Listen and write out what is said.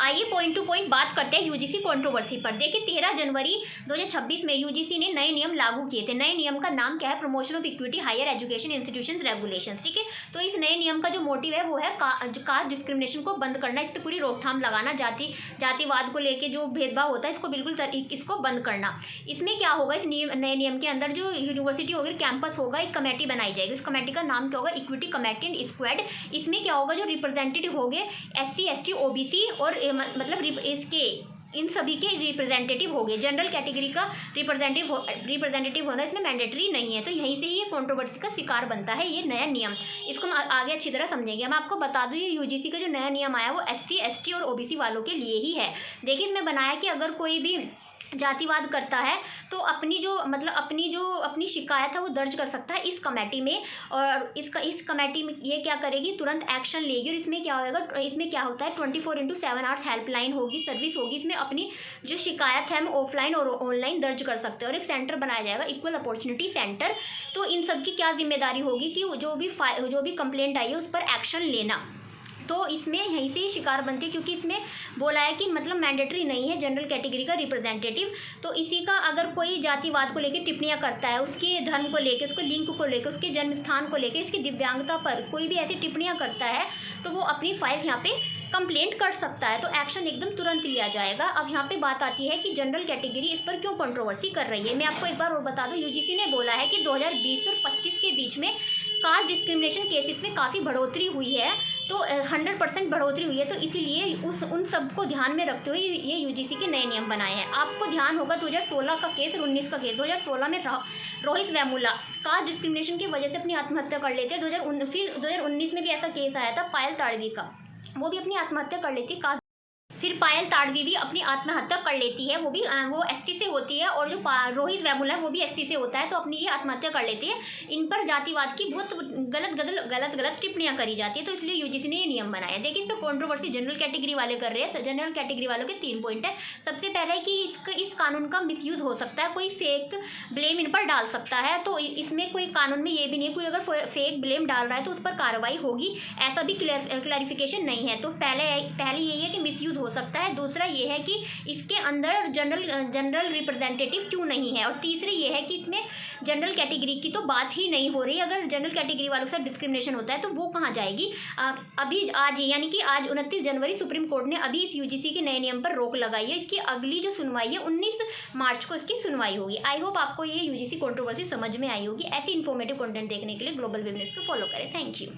आइए point two point बात करते हैं यूजीसी कंट्रोवर्सी पर। देखिए 13 जनवरी 2026 में यूजीसी ने नए नियम लागू किए थे। नए नियम का नाम क्या है? Promotion of equity higher education institutions regulations. ठीक है, तो इस नए नियम का जो मोटिव है वो है कास्ट डिस्क्रिमिनेशन को बंद करना, इस पर पूरी रोकथाम लगाना, जातिवाद को लेकर जो भेदभाव होता है इसको बिल्कुल इसको बंद करना। इसमें क्या होगा? इस नए नियम के अंदर जो यूनिवर्सिटी होगी, कैंपस होगा, एक कमेटी बनाई जाएगी। इस कमेटी का नाम क्या होगा? Equity committee and squad. इसमें क्या होगा? जो रिप्रेजेंटेटिव होंगे SC ST OBC और मतलब इसके इन सभी के रिप्रेजेंटेटिव हो गए। जनरल कैटेगरी का रिप्रेजेंटेटिव होना इसमें मैंडेटरी नहीं है। तो यहीं से ही ये कंट्रोवर्सी का शिकार बनता है ये नया नियम। इसको हम आगे अच्छी तरह समझेंगे। मैं आपको बता दूं, ये यूजीसी का जो नया नियम आया वो SC ST और OBC वालों के लिए ही है। देखिए इसमें बनाया कि अगर कोई भी जातिवाद करता है तो अपनी अपनी शिकायत है वो दर्ज कर सकता है इस कमेटी में, और इस कमेटी में ये क्या करेगी? तुरंत एक्शन लेगी। और इसमें क्या होगा? इसमें क्या होता है? 24/7 आवर्स हेल्पलाइन होगी, सर्विस होगी। इसमें अपनी जो शिकायत है हम ऑफलाइन और ऑनलाइन दर्ज कर सकते हैं। और एक सेंटर बनाया जाएगा, इक्वल अपॉर्चुनिटी सेंटर। तो इन सब की क्या जिम्मेदारी होगी कि जो भी कंप्लेंट आई है उस पर एक्शन लेना। तो इसमें यहीं से ही शिकार बनती है, क्योंकि इसमें बोला है कि मतलब मैंडेटरी नहीं है जनरल कैटेगरी का रिप्रेजेंटेटिव। तो इसी का अगर कोई जातिवाद को लेकर टिप्पणियां करता है, उसके धर्म को लेकर, उसके लिंग को लेकर, उसके जन्म स्थान को लेकर, इसकी दिव्यांगता पर कोई भी ऐसी टिप्पणियां करता है तो वो अपनी फाइल यहाँ पे कंप्लेंट कर सकता है। तो एक्शन एकदम तुरंत लिया जाएगा। अब यहाँ पे बात आती है कि जनरल कैटेगरी इस पर क्यों कंट्रोवर्सी कर रही है। मैं आपको एक बार और बता दूं, यूजीसी ने बोला है कि 2020 और 25 के बीच में कास्ट डिस्क्रिमिनेशन केसेस में काफ़ी बढ़ोतरी हुई है। तो 100% बढ़ोतरी हुई है। तो इसीलिए उन सबको ध्यान में रखते हुए ये यूजीसी के नए नियम बनाए हैं। आपको ध्यान होगा 2016 का केस और 19 का केस। 2016 में रोहित वेमुला कास्ट डिस्क्रिमिनेशन की वजह से अपनी आत्महत्या कर लेते हैं। फिर 2019 में भी ऐसा केस आया था पायल ताड़वी का, वो भी अपनी आत्महत्या कर लेती है। फिर पायल ताड़वी भी अपनी आत्महत्या कर लेती है, वो SC से होती है। और जो रोहित वेमुला है वो भी SC से होता है, तो अपनी ये आत्महत्या कर लेती है। इन पर जातिवाद की बहुत गलत टिप्पणियां करी जाती है। तो इसलिए यूजीसी ने ये नियम बनाया। देखिए इस पर कंट्रोवर्सी जनरल कैटेगरी वाले कर रहे हैं। जनरल कैटेगरी वालों के 3 पॉइंट है। सबसे पहले कि इस कानून का मिसयूज हो सकता है, कोई फेक ब्लेम इन पर डाल सकता है। तो इसमें कोई कानून में ये भी नहीं है, कोई अगर फेक ब्लेम डाल रहा है तो उस पर कार्रवाई होगी, ऐसा भी क्लैरिफिकेशन नहीं है। तो पहले यही है कि मिसयूज हो सकता है। दूसरा ये है कि इसके अंदर जनरल रिप्रेजेंटेटिव क्यों नहीं है। और तीसरी ये है कि इसमें जनरल कैटेगरी की तो बात ही नहीं हो रही। अगर जनरल कैटेगरी वालों के साथ डिस्क्रिमिनेशन होता है तो वो कहाँ जाएगी? अभी आज यानी कि आज 29 जनवरी सुप्रीम कोर्ट ने अभी इस यूजीसी के नए नियम पर रोक लगाई है। इसकी अगली जो सुनवाई है 19 मार्च को इसकी सुनवाई होगी। आई होप आपको ये यूजीसी कंट्रोवर्सी समझ में आई होगी। ऐसी इन्फॉर्मेटिव कंटेंट देखने के लिए ग्लोबल बिजनेस को फॉलो करें। Thank you.